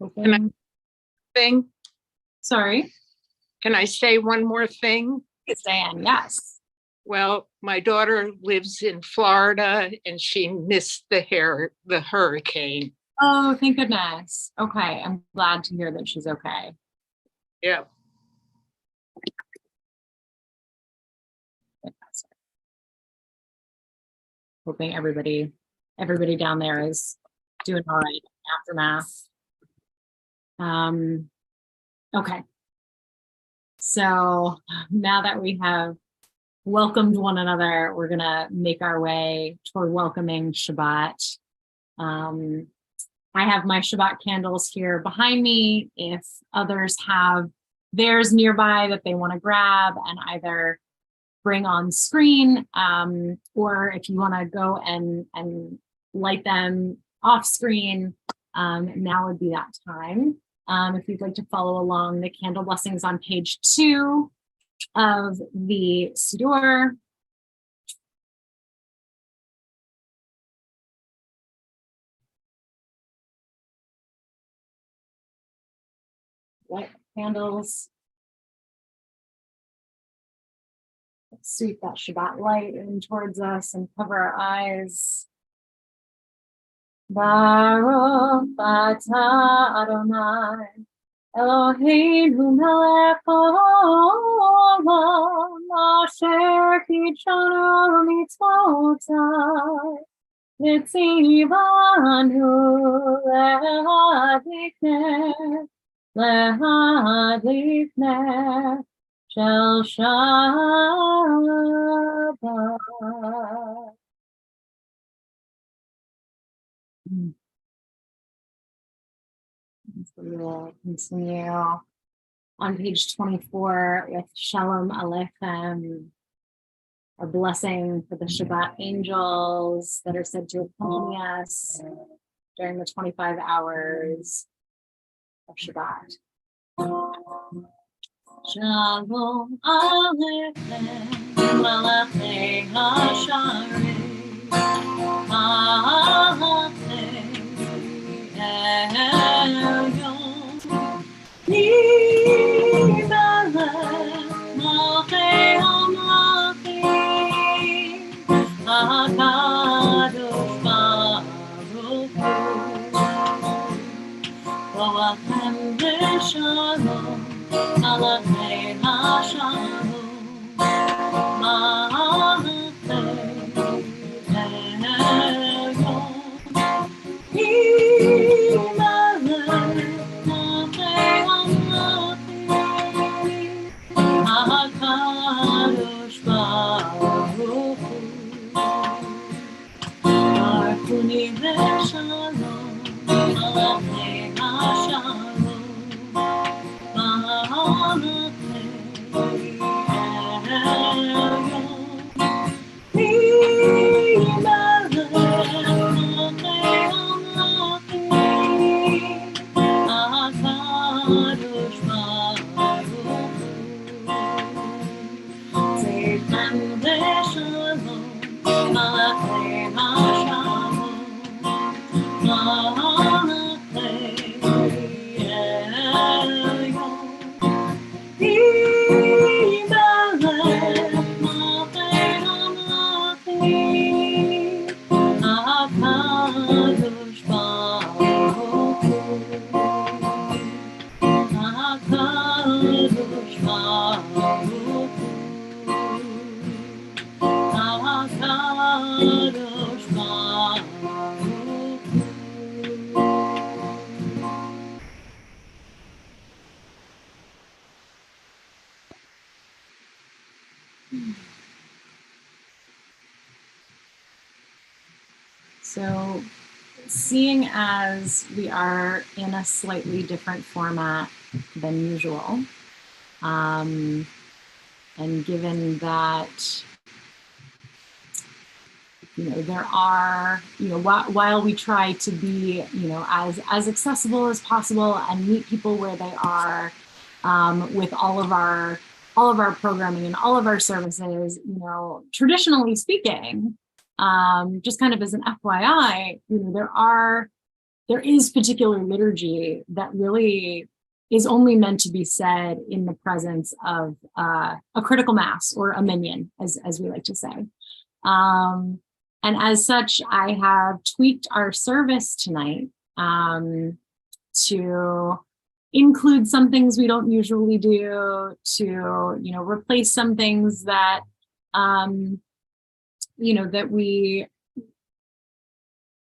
Can I thing? Sorry. Can I say one more thing? It's Diane, yes. Well, my daughter lives in Florida and she missed the hurricane. Oh, thank goodness. Okay, I'm glad to hear that she's okay. Yeah. Hoping everybody down there is doing all right aftermath. Okay. So now that we have welcomed one another, we're gonna make our way toward welcoming Shabbat. I have my Shabbat candles here behind me. If others have theirs nearby that they want to grab and either bring on screen, or if you want to go and light them off screen, now would be that time. If you'd like to follow along, the candle blessings on page 2 of the Siddur. Light candles. Let's sweep that Shabbat light in towards us and cover our eyes. Baruch atah Adonai Eloheinu melech haolam asher kitshanu mitzvotai v'tzivanu lehadlikneh shel Shabbat. So we will continue on page 24 with Shalom Aleichem, a blessing for the Shabbat angels that are said to accompany us during the 25 hours of Shabbat. Shalom Aleichem, Malachei Hasharim, So, seeing as we are in a slightly different format than usual, and given that, there are, while we try to be, as accessible as possible and meet people where they are, with all of our programming and all of our services, traditionally speaking, just kind of as an FYI, there are there is particular liturgy that really is only meant to be said in the presence of a critical mass or a minyan, as we like to say. And as such, I have tweaked our service tonight to include some things we don't usually do, to replace some things that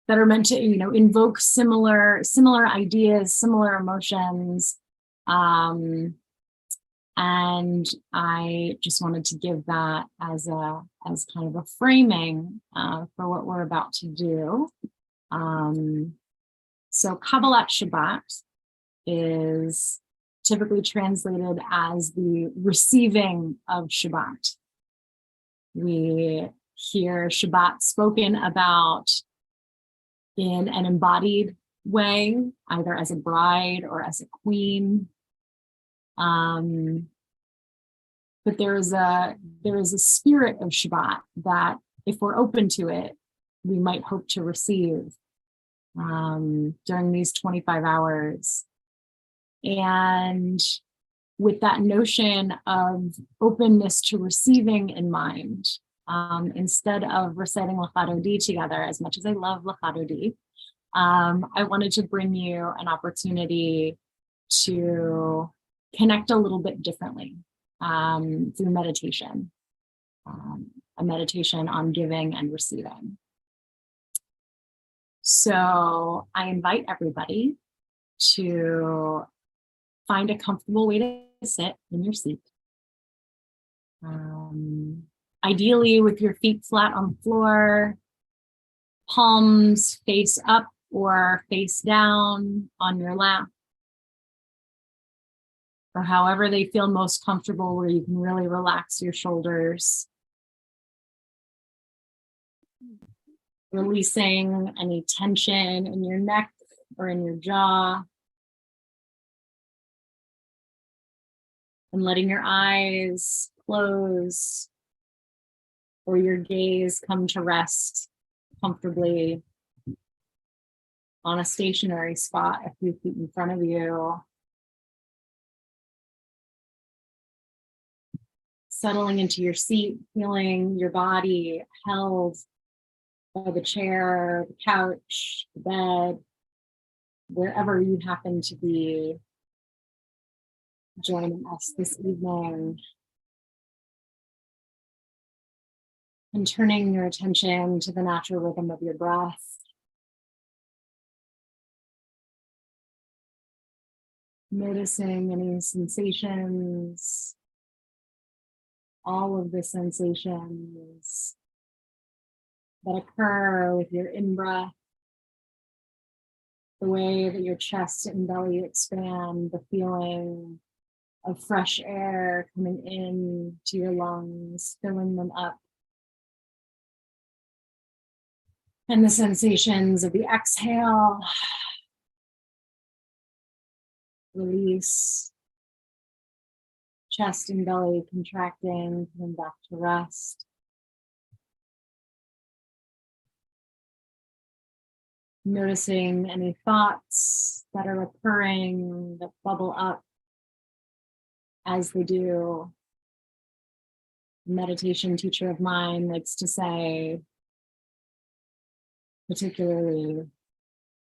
that are meant to invoke similar ideas, similar emotions. And I just wanted to give that as kind of a framing for what we're about to do. So Kabbalat Shabbat is typically translated as the receiving of Shabbat. We hear Shabbat spoken about in an embodied way, either as a bride or as a queen. But there is a spirit of Shabbat that, if we're open to it, we might hope to receive during these 25 hours. And with that notion of openness to receiving in mind, instead of reciting L'Chadodi together, as much as I love L'Chadodi, I wanted to bring you an opportunity to connect a little bit differently through meditation, a meditation on giving and receiving. So I invite everybody to find a comfortable way to sit in your seat. Ideally with your feet flat on the floor, palms face up or face down on your lap, or however they feel most comfortable, where you can really relax your shoulders. Releasing any tension in your neck or in your jaw. And letting your eyes close or your gaze come to rest comfortably on a stationary spot a few feet in front of you. Settling into your seat, feeling your body held by the chair, the couch, the bed, wherever you happen to be joining us this evening. And turning your attention to the natural rhythm of your breath. Noticing any sensations, all of the sensations that occur with your in-breath, the way that your chest and belly expand, the feeling of fresh air coming in to your lungs, filling them up. And the sensations of the exhale, release, chest and belly contracting, coming back to rest. Noticing any thoughts that are occurring, that bubble up as they do. A meditation teacher of mine likes to say, particularly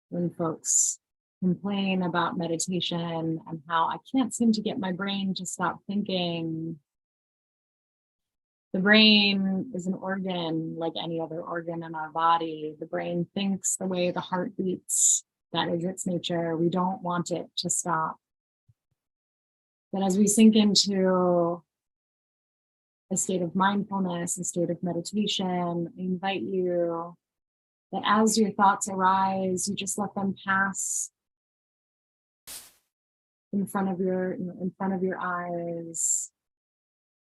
when folks complain about meditation and how I can't seem to get my brain to stop thinking. The brain is an organ like any other organ in our body. The brain thinks the way the heart beats. That is its nature. We don't want it to stop. But as we sink into a state of mindfulness, a state of meditation, I invite you that as your thoughts arise, you just let them pass in front of your eyes,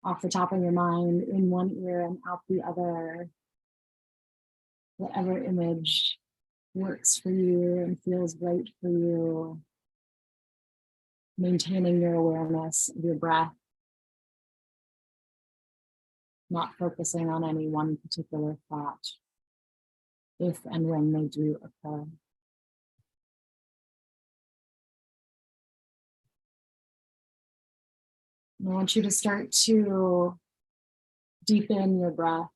off the top of your mind, in one ear and out the other. Whatever image works for you and feels right for you. Maintaining your awareness of your breath, not focusing on any one particular thought, if and when they do occur. I want you to start to deepen your breath.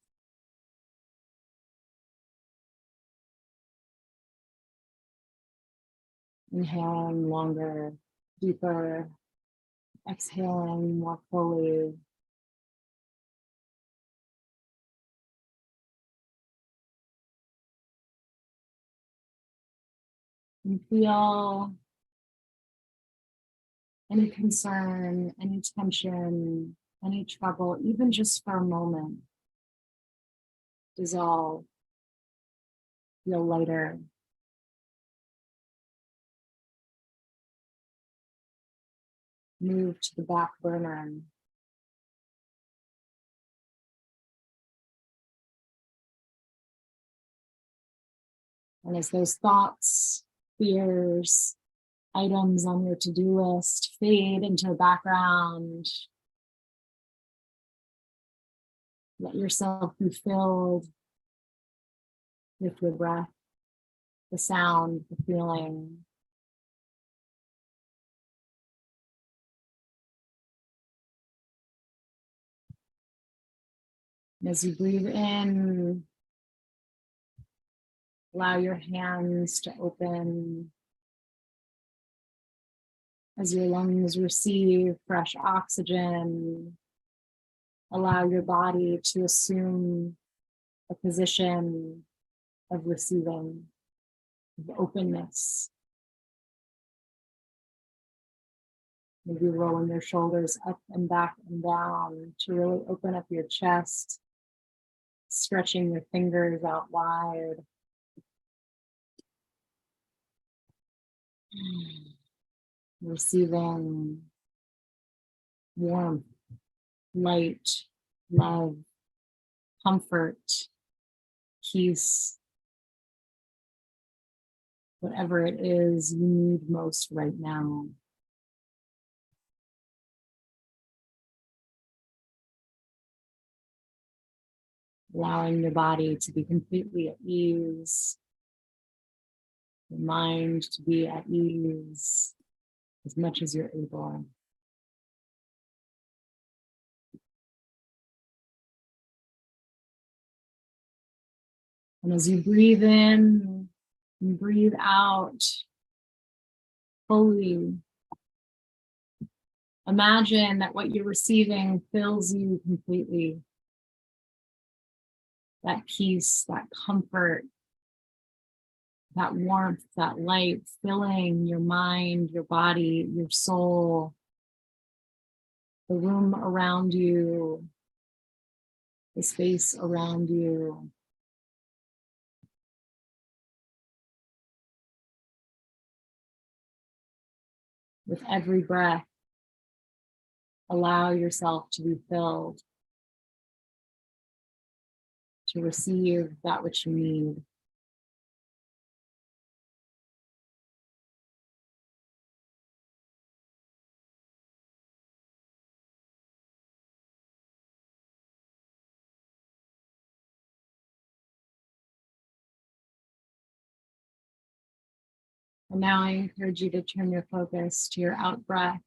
Inhaling longer, deeper, exhaling more fully. And feel any concern, any tension, any trouble, even just for a moment, dissolve, feel lighter. Move to the back burner. And as those thoughts, fears, items on your to-do list fade into the background, let yourself be filled with your breath, the sound, the feeling. And as you breathe in, allow your hands to open as your lungs receive fresh oxygen. Allow your body to assume a position of receiving, of openness. Maybe rolling your shoulders up and back and down to really open up your chest, stretching your fingers out wide. Receiving warmth, light, love, comfort, peace, whatever it is you need most right now. Allowing your body to be completely at ease, your mind to be at ease as much as you're able. And as you breathe in and breathe out fully, imagine that what you're receiving fills you completely. That peace, that comfort, that warmth, that light filling your mind, your body, your soul, the room around you, the space around you. With every breath, allow yourself to be filled, to receive that which you need. And now I encourage you to turn your focus to your out breath,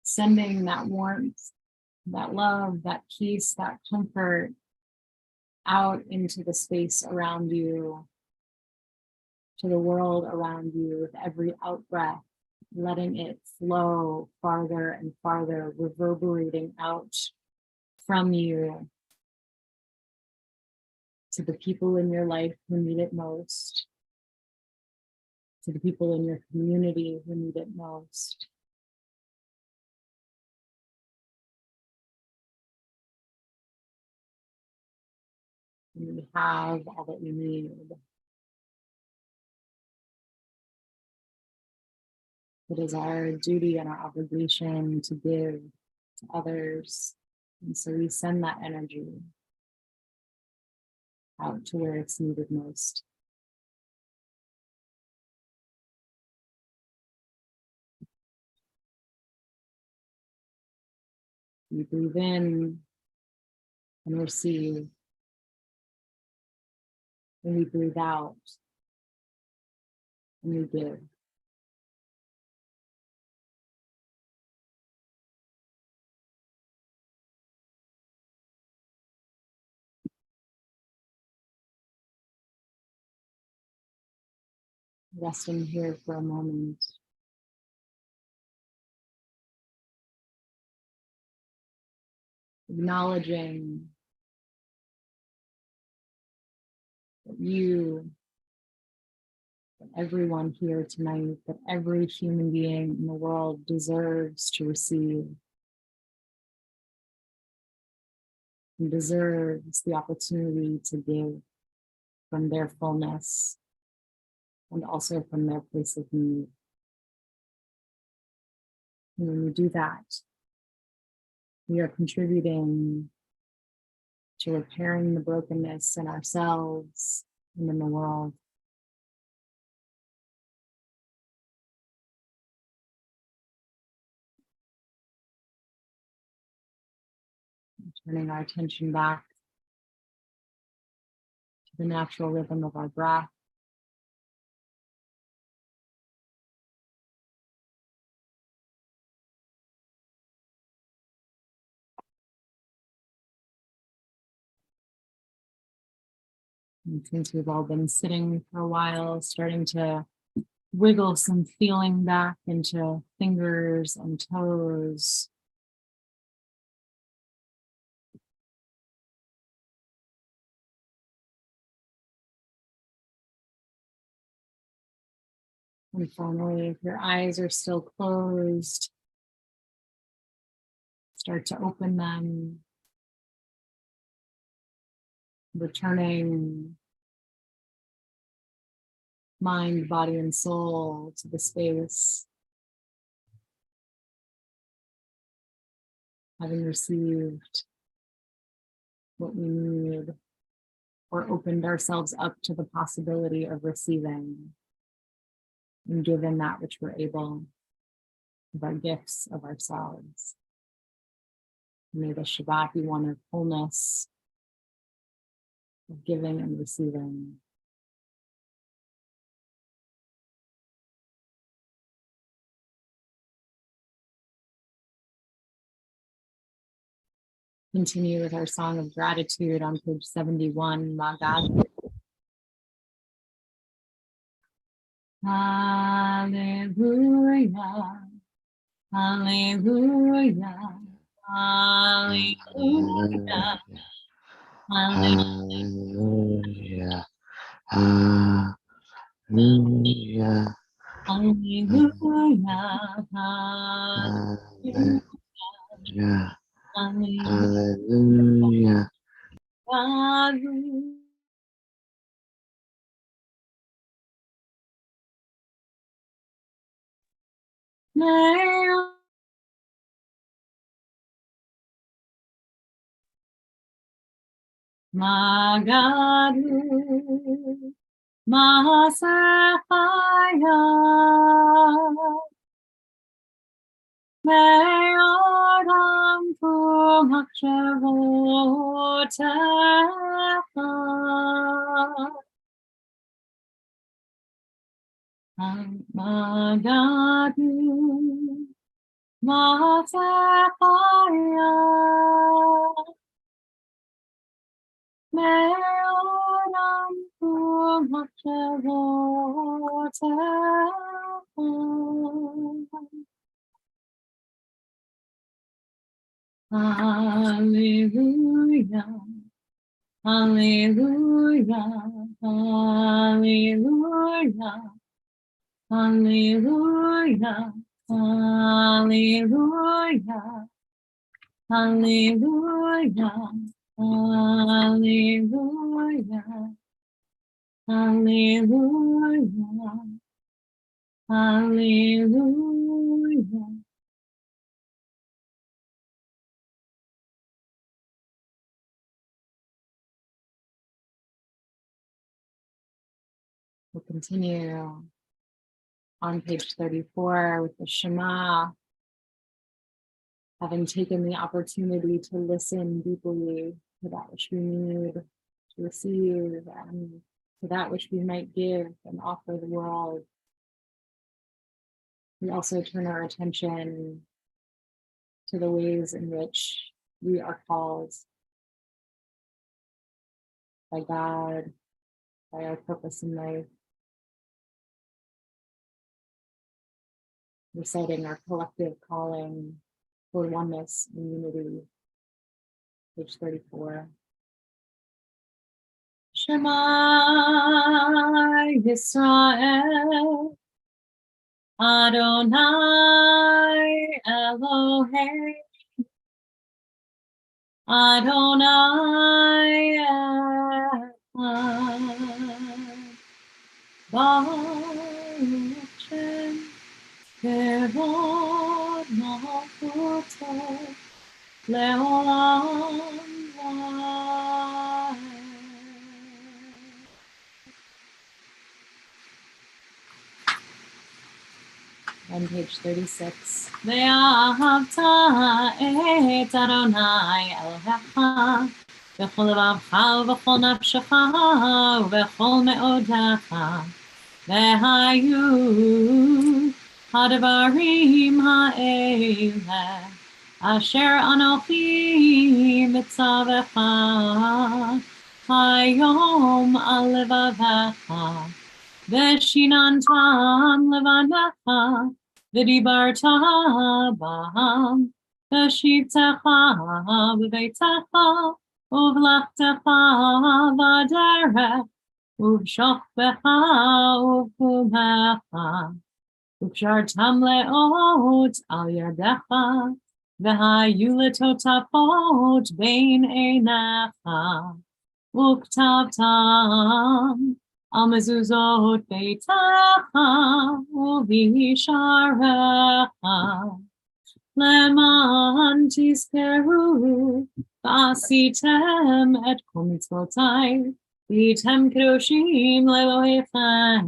sending that warmth, that love, that peace, that comfort out into the space around you, to the world around you with every out breath, letting it flow farther and farther, reverberating out from you to the people in your life who need it most, to the people in your community who need it most. And we have all that we need. It is our duty and our obligation to give to others. And so we send that energy out to where it's needed most. We breathe in and receive. And we breathe out and we give. Resting here for a moment. Acknowledging that you, that everyone here tonight, that every human being in the world deserves to receive and deserves the opportunity to give from their fullness and also from their place of need. And when we do that, we are contributing to repairing the brokenness in ourselves and in the world. Turning our attention back to the natural rhythm of our breath. And since we've all been sitting for a while, starting to wiggle some feeling back into fingers and toes. And finally, if your eyes are still closed, start to open them, returning mind, body, and soul to the space, having received what we need or opened ourselves up to the possibility of receiving and given that which we're able of our gifts of ourselves. May the Shabbat be one of wholeness, of giving and receiving. Continue with our song of gratitude on page 71, Magad. Hallelujah, hallelujah, hallelujah, Hallelujah, hallelujah, hallelujah, hallelujah, hallelujah, hallelujah. hallelujah. Magadu, Masafaya, Me'odam Pumakshavotecha, Magadu, Masafaya, Me'odam Pumakshavotecha. Hallelujah, hallelujah, hallelujah, hallelujah, hallelujah, hallelujah, hallelujah, hallelujah, hallelujah. We'll continue on page 34 with the Shema, having taken the opportunity to listen deeply to that which we need to receive and to that which we might give and offer the world. We also turn our attention to the ways in which we are called by God, by our purpose in life, reciting our collective calling for oneness and unity, page 34. Shema Yisrael, Adonai Elohim, Adonai Echad, Baruch Shem, Kevod Malchuto, Leolam Vaed. On page 36. Ve'ahavta et Adonai Elohecha v'chol levavecha v'chol nafshecha v'chol me'odecha ve'hayu hadavarim ha'eleh asher anochi mitzavecha hayom al levavecha ve'shinantam levanecha v'dibarta b'ham v'shivtecha b'beitecha uvlachtecha v'derech uv'shokbecha uv'kumecha uv'shartam le'ot al yadecha v'hayu letotafot bein einecha uktavtam al mezuzot beitecha uvisharecha leman tizkeru v'asitem et kol mitzvotai v'yitem kedoshim le'Elohechem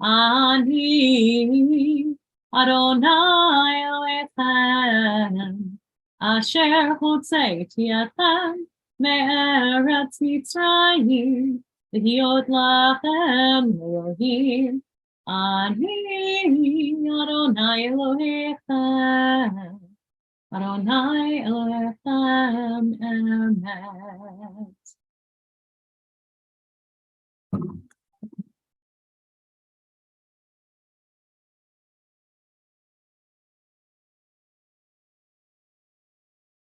ani Adonai Elohechem asher hotzeiti etchem me'eretz Mitzrayim v'hiyot lachem Elohim ani Adonai Elohechem Adonai Elohechem emet.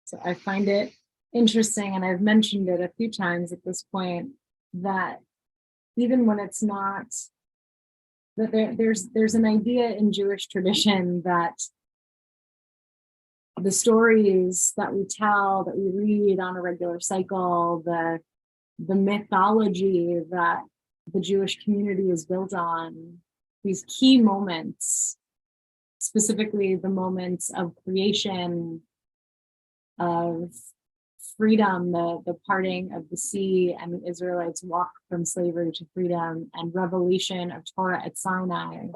So I find it interesting, and I've mentioned it a few times at this point, that even when it's not, that there's an idea in Jewish tradition that the stories that we tell, that we read on a regular cycle, the mythology that the Jewish community is built on, these key moments, specifically the moments of creation, of freedom, the parting of the sea and the Israelites' walk from slavery to freedom, and revelation of Torah at Sinai,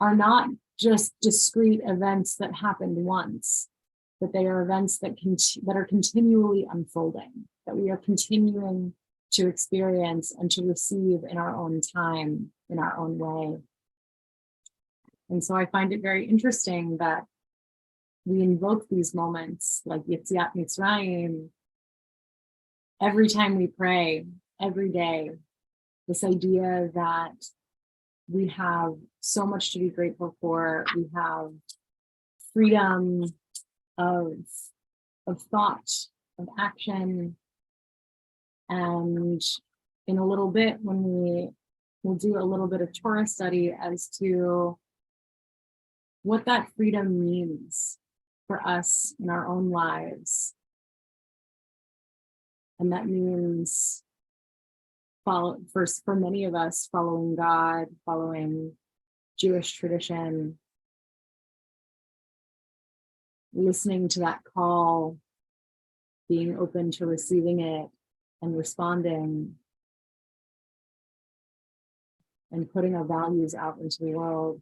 are not just discrete events that happened once, but they are events that are continually unfolding, that we are continuing to experience and to receive in our own time, in our own way. And so I find it very interesting that we invoke these moments like Yetziat Mitzrayim every time we pray, every day. This idea that we have so much to be grateful for. We have freedom of thought, of action. And in a little bit, when we'll do a little bit of Torah study as to what that freedom means for us in our own lives. And that means, for many of us, following God, following Jewish tradition, listening to that call, being open to receiving it and responding, and putting our values out into the world.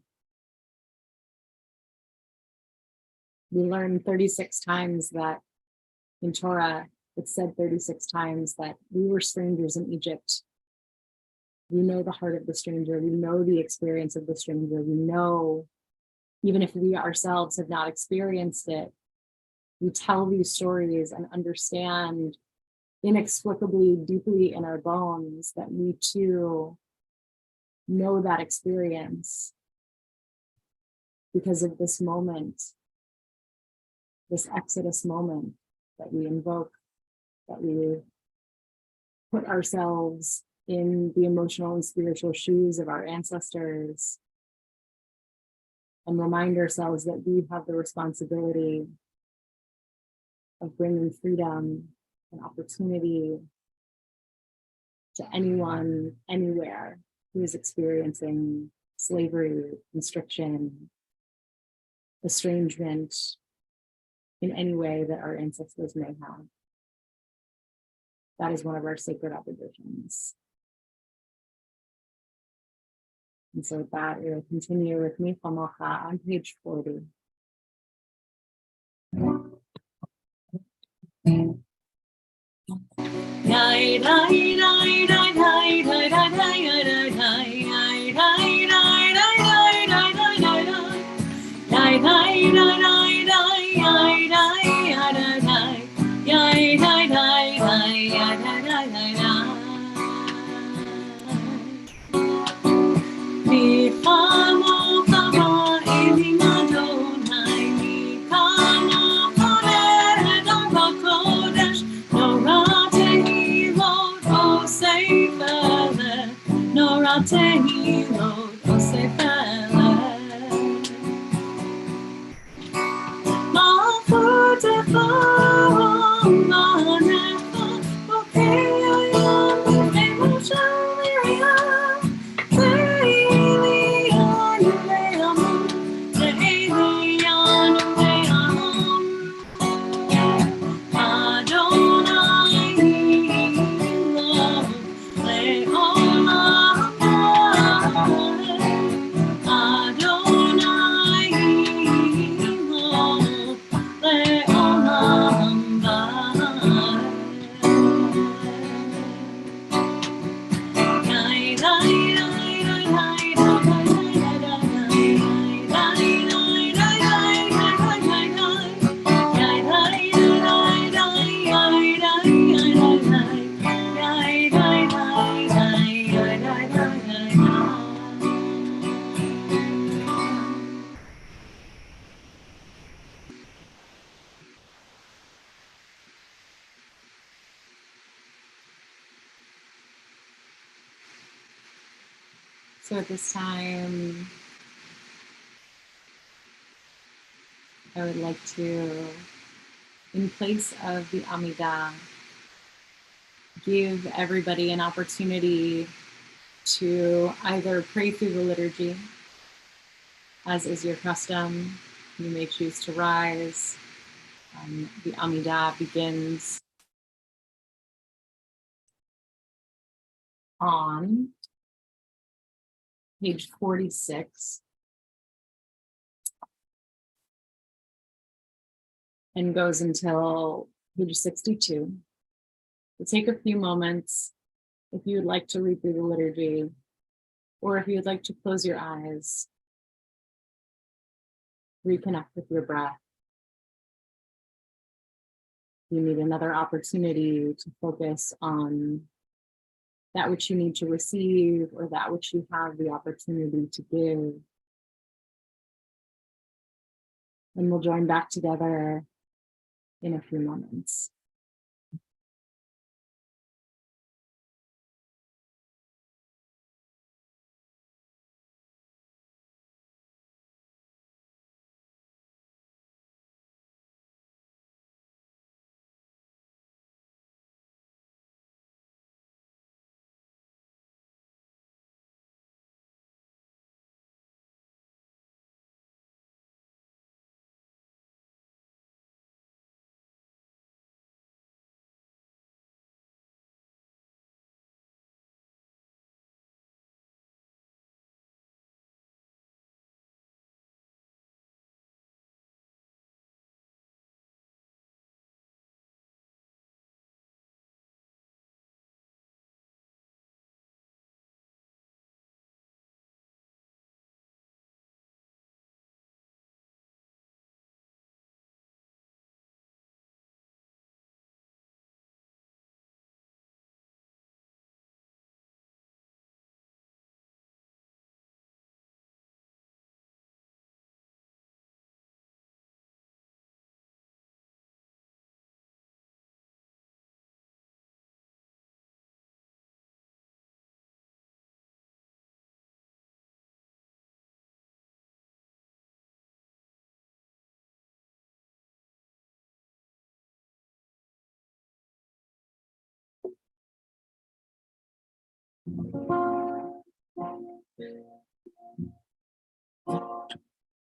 We learn 36 times that in Torah, it's said 36 times that we were strangers in Egypt. We know the heart of the stranger. We know the experience of the stranger. We know, even if we ourselves have not experienced it, we tell these stories and understand inexplicably, deeply in our bones, that we too know that experience. because of this moment, this Exodus moment that we invoke, that we put ourselves in the emotional and spiritual shoes of our ancestors and remind ourselves that we have the responsibility of bringing freedom and opportunity to anyone, anywhere who is experiencing slavery, constriction, estrangement in any way that our ancestors may have. That is one of our sacred obligations. And so with that, we will continue with Micha Mocha on page 40. So at this time, I would like to, in place of the Amidah, give everybody an opportunity to either pray through the liturgy, as is your custom. You may choose to rise. The Amidah begins on page 46 and goes until page 62. So take a few moments if you would like to read through the liturgy, or if you would like to close your eyes, reconnect with your breath. You need another opportunity to focus on that which you need to receive or that which you have the opportunity to give. And we'll join back together in a few moments.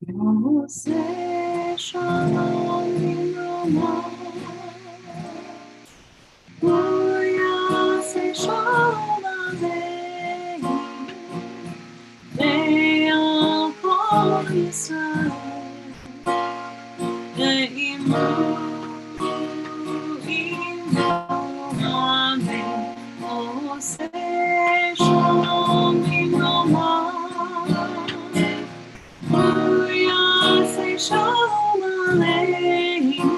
Yoseh Shalom Yiromah. Yoseh Shalom Aleinu. Ve'al Kol Yisrael. Ve'imu Imo Amen. Yoseh Shalom Yiromah. Yoseh Shalom Aleinu.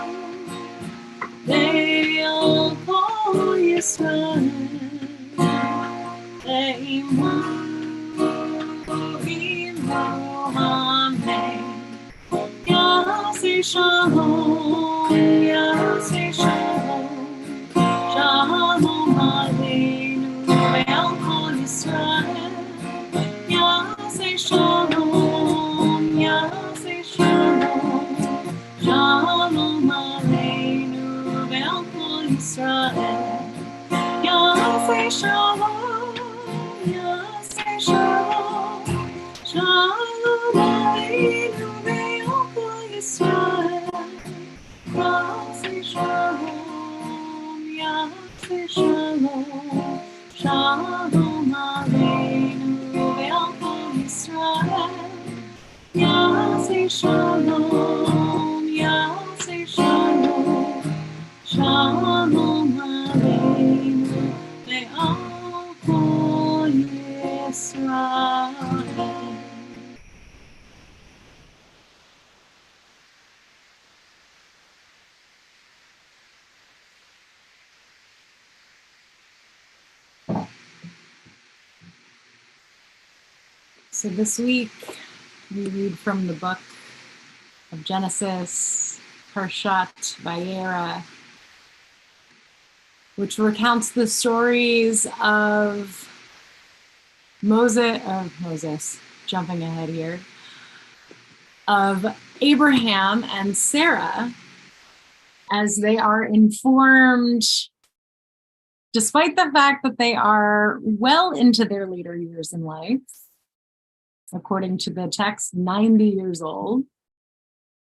Ve'al Kol Yisrael. Ve'imu Imo Amen. Yoseh Shalom, Yoseh Shalom, Shalom Aleinu ve'al Kol Yisrael. Yoseh Shalom, Yoseh Shalom, Shalom Aleinu ve'al Kol Yisrael. Yoseh Shalom, Yoseh Shalom, Shalom Aleinu ve'al Kol Yisrael. Yoseh Shalom, Yoseh Shalom, Shalom Aleinu ve'al Kol Yisrael. Yoseh Shalom, Yoseh Shalom, Shalom Aleinu ve'al Kol Yisrael. So this week we read from the book of Genesis, Parshat Vayera, which recounts the stories of Moses, jumping ahead here, of Abraham and Sarah as they are informed, despite the fact that they are well into their later years in life, according to the text, 90 years old,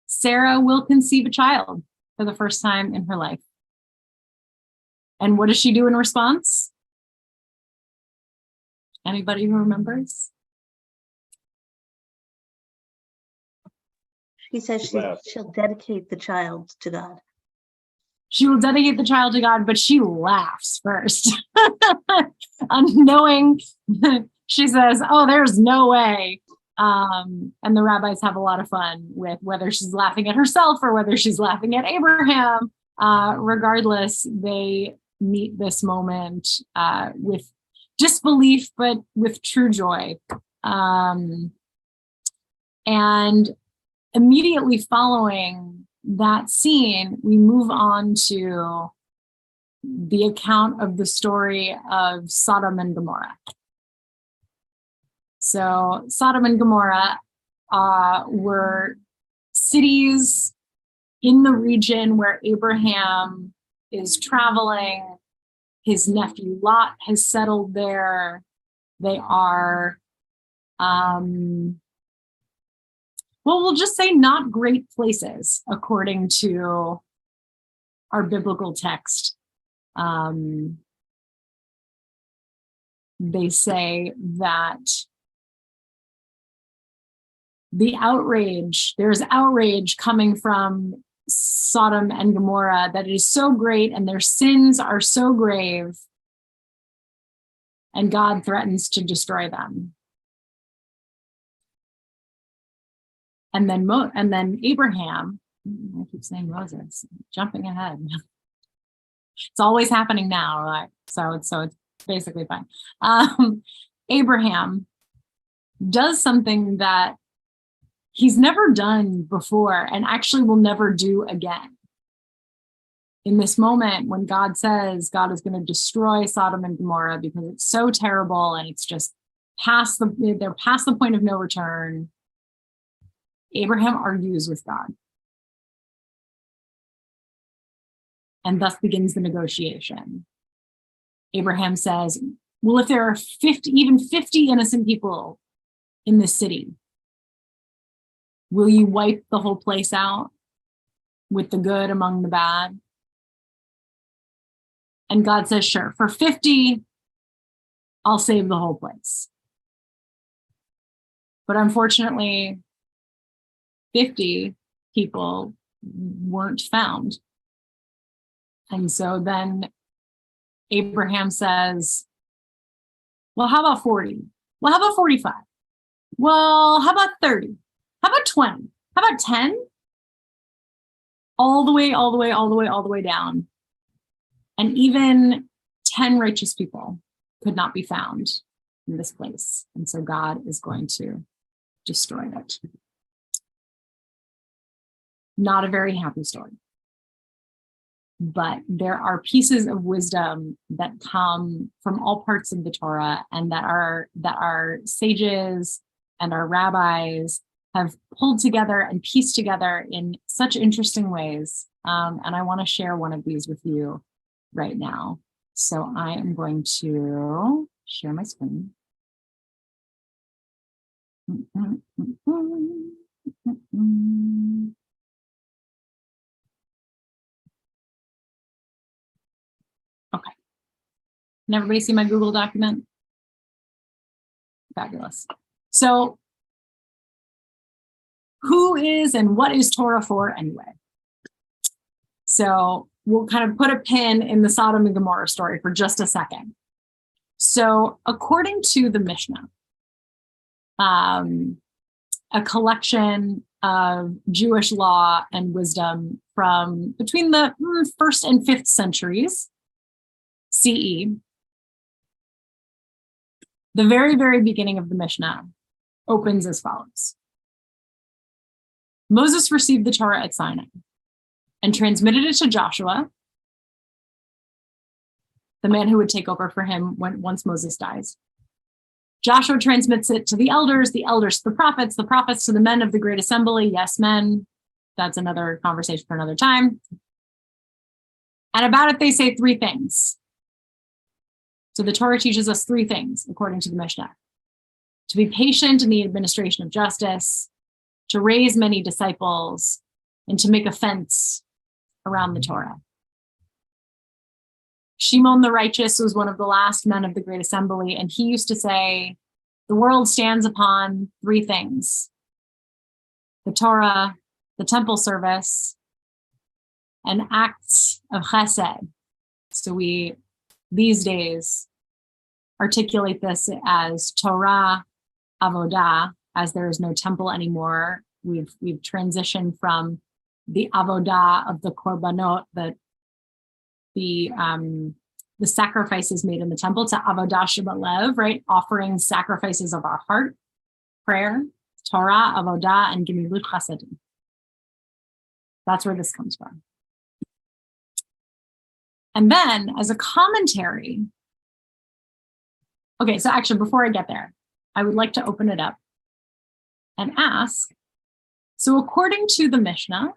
Sarah will conceive a child for the first time in her life. And what does she do in response? Anybody who remembers? She says she'll dedicate the child to God. She will dedicate the child to God, but she laughs first. Unknowing, she says, oh, there's no way. And the rabbis have a lot of fun with whether she's laughing at herself or whether she's laughing at Abraham. Regardless, they meet this moment with disbelief, but with true joy. And immediately following that scene, we move on to the account of the story of Sodom and Gomorrah. So Sodom and Gomorrah were cities in the region where Abraham is traveling. His nephew Lot has settled there. They are, we'll just say not great places, according to our biblical text. They say that there's outrage coming from Sodom and Gomorrah that it is so great and their sins are so grave, and God threatens to destroy them. And then Abraham, I keep saying Moses, jumping ahead. It's always happening now, right? So it's basically fine. Abraham does something that he's never done before and actually will never do again. In this moment, when God says God is going to destroy Sodom and Gomorrah because it's so terrible and it's just they're past the point of no return, Abraham argues with God. And thus begins the negotiation. Abraham says, well, if there are 50 innocent people in this city, will you wipe the whole place out with the good among the bad? And God says, sure, for 50, I'll save the whole place. But unfortunately, 50 people weren't found. And so then Abraham says, well, how about 40? Well, how about 45? Well, how about 30? How about 20? How about 10? All the way down. And even 10 righteous people could not be found in this place. And so God is going to destroy it. Not a very happy story. But there are pieces of wisdom that come from all parts of the Torah, and that our sages and our rabbis have pulled together and pieced together in such interesting ways. And I want to share one of these with you right now. So I am going to share my screen. Okay. Can everybody see my Google document? Fabulous. So who is and what is Torah for anyway? So we'll kind of put a pin in the Sodom and Gomorrah story for just a second. So according to the Mishnah, a collection of Jewish law and wisdom from between the 1st and 5th centuries CE, the very, very beginning of the Mishnah opens as follows. Moses received the Torah at Sinai and transmitted it to Joshua, the man who would take over for him once Moses dies. Joshua transmits it to the elders to the prophets to the men of the great assembly. Yes, men. That's another conversation for another time. And about it, they say 3 things. So the Torah teaches us 3 things, according to the Mishnah. To be patient in the administration of justice, to raise many disciples, and to make a fence around the Torah. Shimon the righteous was one of the last men of the great assembly, and he used to say, the world stands upon 3 things: the Torah, the temple service, and acts of chesed. So we, these days, articulate this as Torah, avodah, as there is no temple anymore. We've transitioned from the avodah of the korbanot, the sacrifices made in the temple, to avodah shebalev, right? Offering sacrifices of our heart, prayer, Torah, avodah, and gemilut chasadim. That's where this comes from. And then as a commentary, okay, so actually before I get there, I would like to open it up and ask, so according to the Mishnah,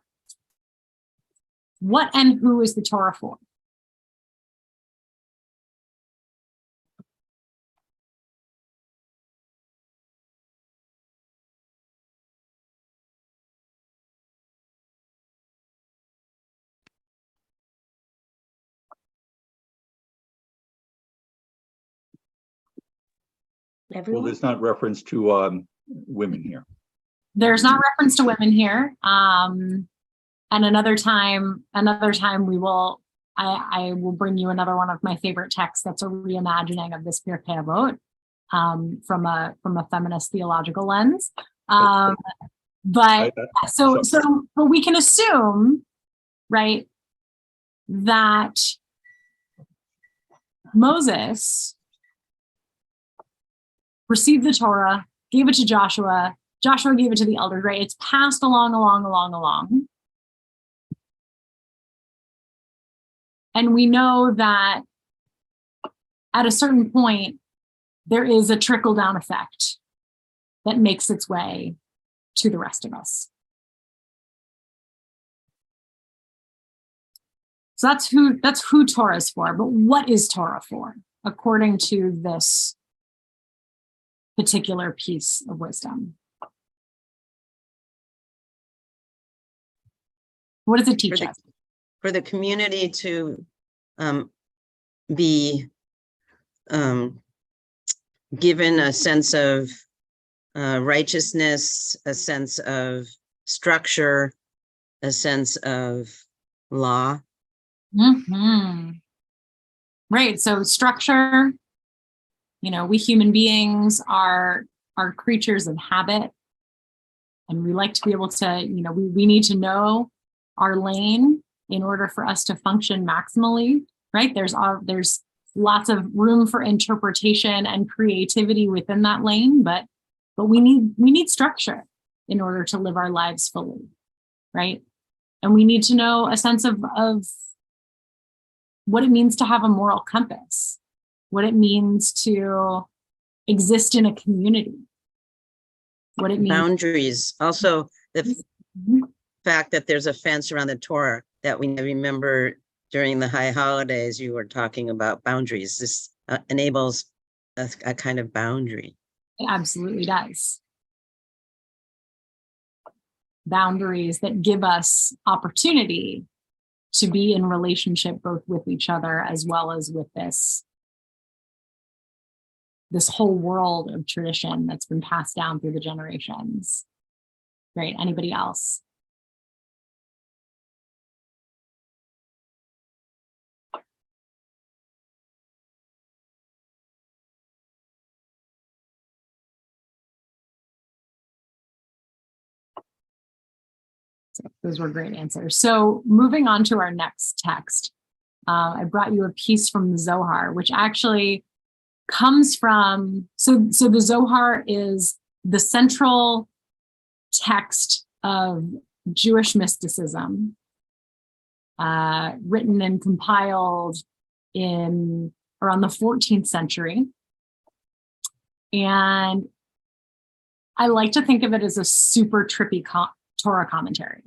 what and who is the Torah for? Everyone? Well, there's not reference to women here. There's not reference to women here. And another time we will, I will bring you another one of my favorite texts that's a reimagining of this Pirkei Avot from a feminist theological lens. But we can assume, right, that Moses received the Torah, gave it to Joshua, Joshua gave it to the elders, right? It's passed along. And we know that at a certain point, there is a trickle-down effect that makes its way to the rest of us. So that's who Torah is for. But what is Torah for? according to this particular piece of wisdom? What does it teach us? For the community to be given a sense of righteousness, a sense of structure, a sense of law. Right. So structure, we human beings are creatures of habit. And we like to be able to, we need to know our lane in order for us to function maximally, right? There's lots of room for interpretation and creativity within that lane, but we need structure in order to live our lives fully, right? And we need to know a sense of what it means to have a moral compass, what it means to exist in a community, what it means. Boundaries. Also, the fact that there's a fence around the Torah that we remember during the high holidays, you were talking about boundaries. This enables a kind of boundary. It absolutely does. Boundaries that give us opportunity to be in relationship both with each other as well as with this whole world of tradition that's been passed down through the generations. Great. Anybody else? So those were great answers. So moving on to our next text, I brought you a piece from the Zohar, which actually comes from, so the Zohar is the central text of Jewish mysticism, written and compiled in around the 14th century. And I like to think of it as a super trippy Torah commentary.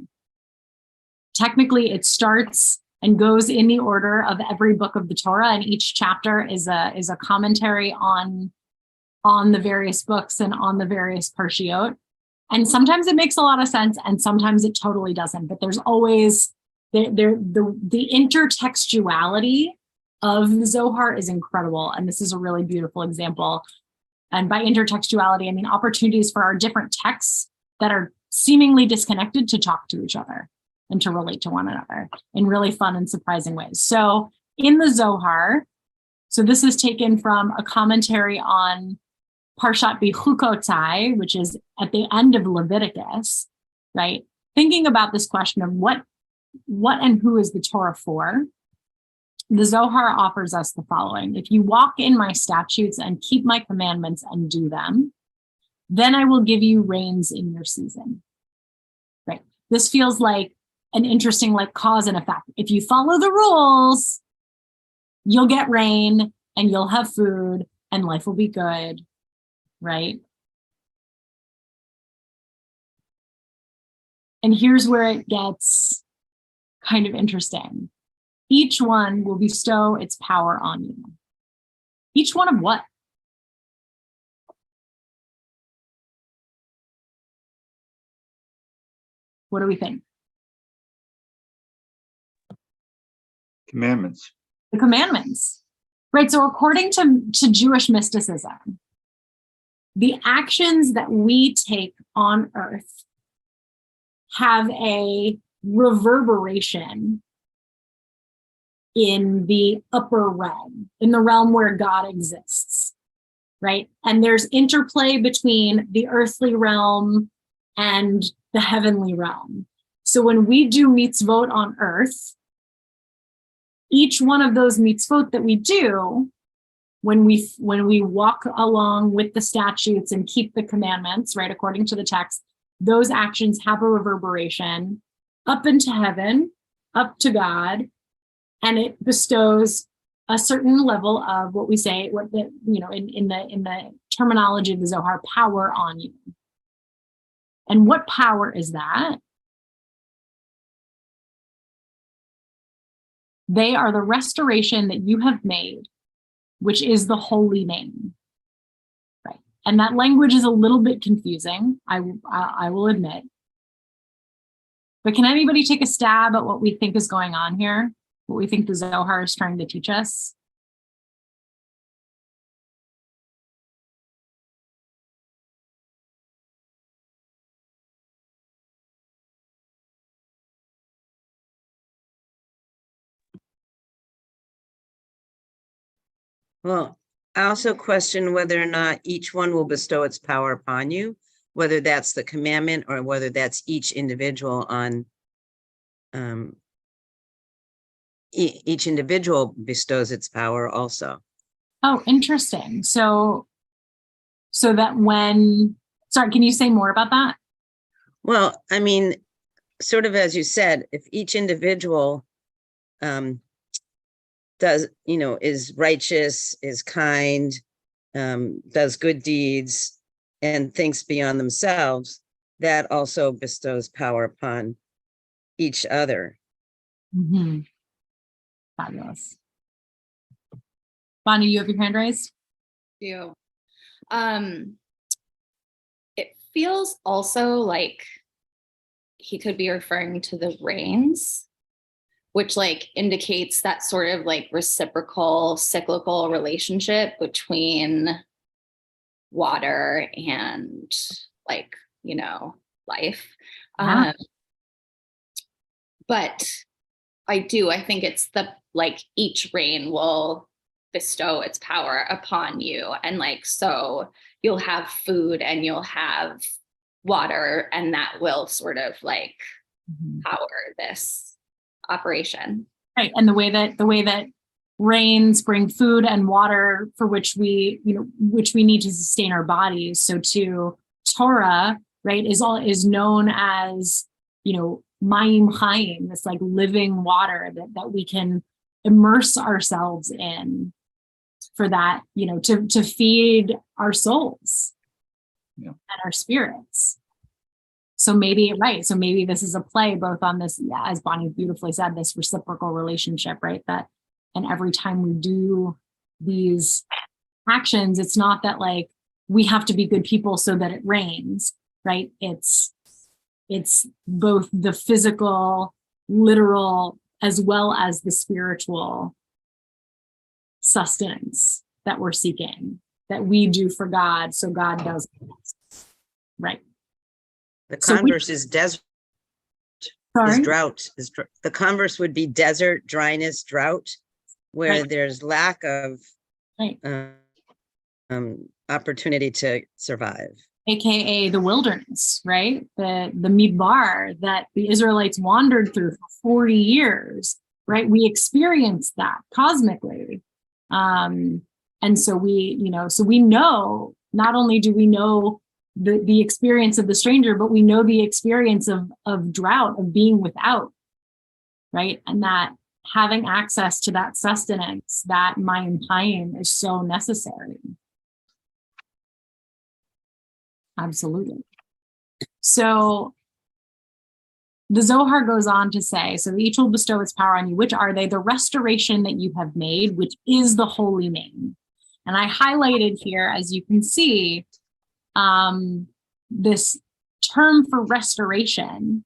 Technically, it starts and goes in the order of every book of the Torah, and each chapter is a commentary on the various books and on the various parshiot. And sometimes it makes a lot of sense, and sometimes it totally doesn't. But there's always the intertextuality of the Zohar is incredible, and this is a really beautiful example. And by intertextuality, I mean opportunities for our different texts that are seemingly disconnected to talk to each other and to relate to one another in really fun and surprising ways. So in the Zohar, so this is taken from a commentary on Parshat Bechukotai, which is at the end of Leviticus, right? Thinking about this question of what and who is the Torah for, the Zohar offers us the following. If you walk in my statutes and keep my commandments and do them, then I will give you rains in your season, right? This feels like an interesting cause and effect. If you follow the rules, you'll get rain and you'll have food and life will be good, right? And here's where it gets kind of interesting. Each one will bestow its power on you. Each one of what? What do we think? Commandments. The commandments, right? So according to Jewish mysticism, the actions that we take on earth have a reverberation in the upper realm, in the realm where God exists, right? And there's interplay between the earthly realm and the heavenly realm. So when we do mitzvot on earth, each one of those mitzvot that we do, when we walk along with the statutes and keep the commandments, right, according to the text, those actions have a reverberation up into heaven, up to God, and it bestows a certain level of what we say, in the terminology of the Zohar, power on you. And what power is that? They are the restoration that you have made which is the holy name. Right. And that language is a little bit confusing, I will admit. But can anybody take a stab at what we think is going on here? What we think the Zohar is trying to teach us? Well, I also question whether or not each one will bestow its power upon you, whether that's the commandment or whether that's each individual on, each individual bestows its power also. Oh, interesting. So that sorry, can you say more about that? Well, I mean, sort of as you said, if each individual does, is righteous, is kind, does good deeds, and thinks beyond themselves, that also bestows power upon each other. Mm-hmm. Fabulous. Bonnie, you have your hand raised? You. It feels also like he could be referring to the rains, which like indicates that sort of like reciprocal cyclical relationship between water and like, life. Yeah. But I think it's like each rain will bestow its power upon you. And like, so you'll have food and you'll have water, and that will sort of like power this operation. Right. And the way that rains bring food and water for which we need to sustain our bodies. So too, Torah, right, is known as, Mayim Chaim, this like living water that we can immerse ourselves in for that, to feed our souls and our spirits. So maybe this is a play both on this, as Bonnie beautifully said, this reciprocal relationship, right? And every time we do these actions, it's not that like we have to be good people so that it rains, right? It's both the physical, literal, as well as the spiritual sustenance that we're seeking, that we do for God, so God does for us. Right. The converse is desert. Sorry? Is drought. The converse would be desert, dryness, drought, where there's lack of opportunity to survive. AKA the wilderness, right? The midbar that the Israelites wandered through for 40 years, right? We experienced that cosmically. And so we know, not only do we know the experience of the stranger, but we know the experience of drought, of being without, right? And that having access to that sustenance, that mayim chaim, is so necessary. Absolutely. So the Zohar goes on to say, so each will bestow its power on you. Which are they? The restoration that you have made, which is the holy name. And I highlighted here, as you can see, this term for restoration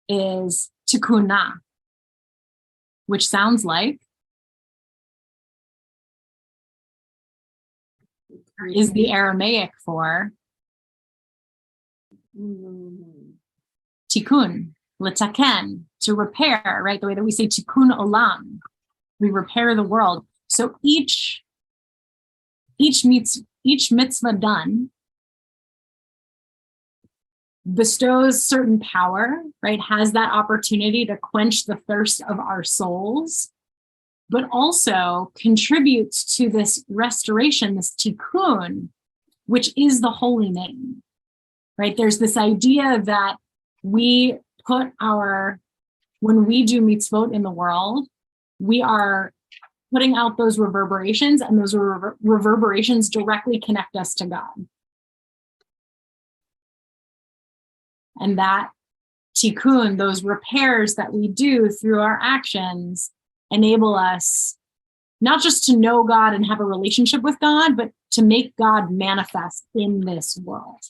is tikkunah, which sounds like is the Aramaic for tikkun, letaken, to repair, right? The way that we say tikkun olam, we repair the world. So each mitzvah done bestows certain power, right? Has that opportunity to quench the thirst of our souls, but also contributes to this restoration, this tikkun, which is the holy name, right? There's this idea that we put when we do mitzvot in the world, we are putting out those reverberations, and those reverberations directly connect us to God. And that tikkun, those repairs that we do through our actions, enable us not just to know God and have a relationship with God, but to make God manifest in this world.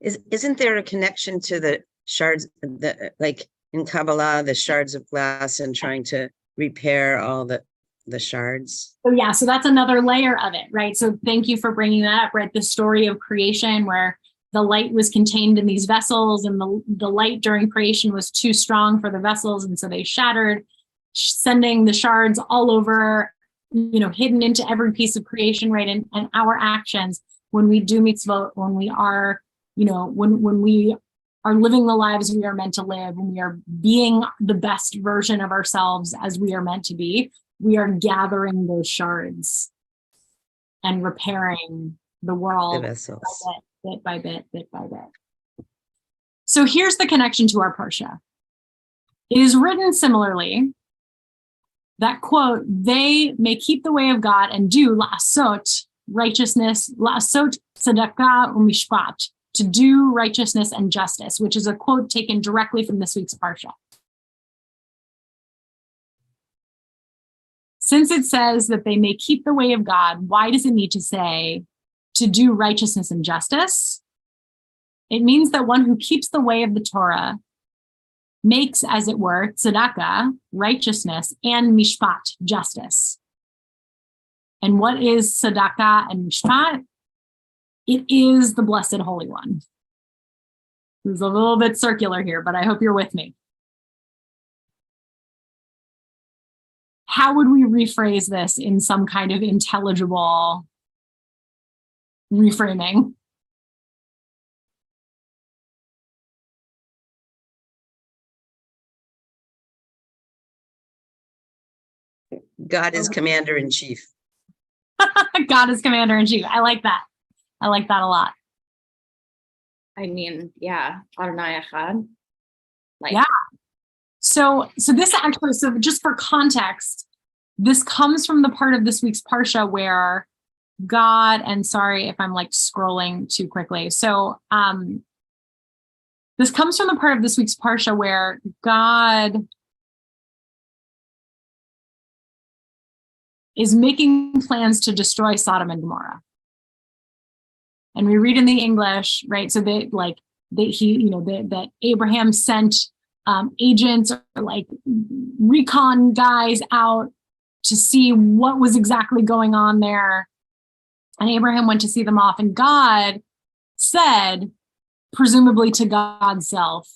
Isn't there a connection to the shards, like in Kabbalah, the shards of glass and trying to repair all the shards? So yeah, so that's another layer of it, right? So thank you for bringing that up, right? The story of creation where the light was contained in these vessels, and the light during creation was too strong for the vessels, and so they shattered, sending the shards all over, hidden into every piece of creation, right? And our actions, when we do mitzvot, when we are, when we are living the lives we are meant to live, when we are being the best version of ourselves as we are meant to be, we are gathering those shards and repairing the world The vessels. bit by bit, bit by bit. So here's the connection to our Parsha. It is written similarly that, quote, they may keep the way of God and do la'asot, righteousness, la'asot tzedakah u'mishpat, to do righteousness and justice, which is a quote taken directly from this week's Parsha. Since it says that they may keep the way of God, why does it need to say to do righteousness and justice? It means that one who keeps the way of the Torah makes, as it were, tzedakah, righteousness, and mishpat, justice. And what is tzedakah and mishpat? It is the Blessed Holy One. It's a little bit circular here, but I hope you're with me. How would we rephrase this in some kind of intelligible reframing? God is commander in chief. God is commander in chief. I like that. I like that a lot. I mean, yeah, Adonai Echad. Yeah. So this actually, so just for context, this comes from the part of this week's Parsha where God, and sorry if I'm like scrolling too quickly. So this comes from the part of this week's Parsha where God is making plans to destroy Sodom and Gomorrah. And we read in the English, right? So that Abraham sent agents or like recon guys out to see what was exactly going on there. And Abraham went to see them off, and God said, presumably to God's self,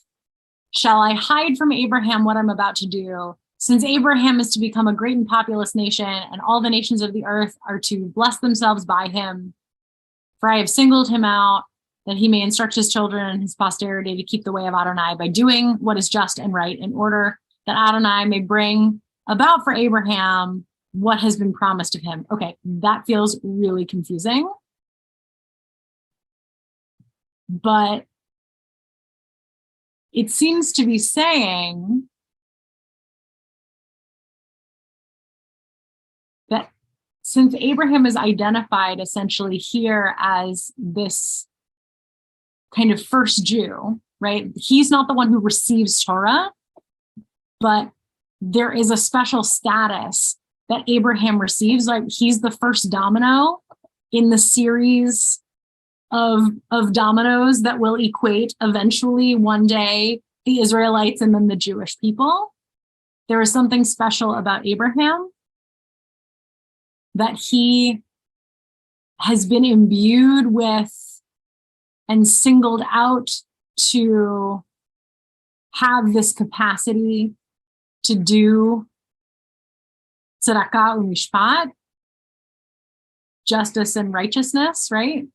shall I hide from Abraham what I'm about to do? Since Abraham is to become a great and populous nation, and all the nations of the earth are to bless themselves by him, for I have singled him out that he may instruct his children and his posterity to keep the way of Adonai by doing what is just and right, in order that Adonai may bring about for Abraham what has been promised of him. Okay, that feels really confusing. But it seems to be saying that since Abraham is identified essentially here as this kind of first Jew, right? He's not the one who receives Torah, but there is a special status that Abraham receives. Like he's the first domino in the series of dominoes that will equate eventually one day the Israelites and then the Jewish people. There is something special about Abraham that he has been imbued with and singled out to have this capacity to do tzedakah u'mishpat, justice and righteousness, right?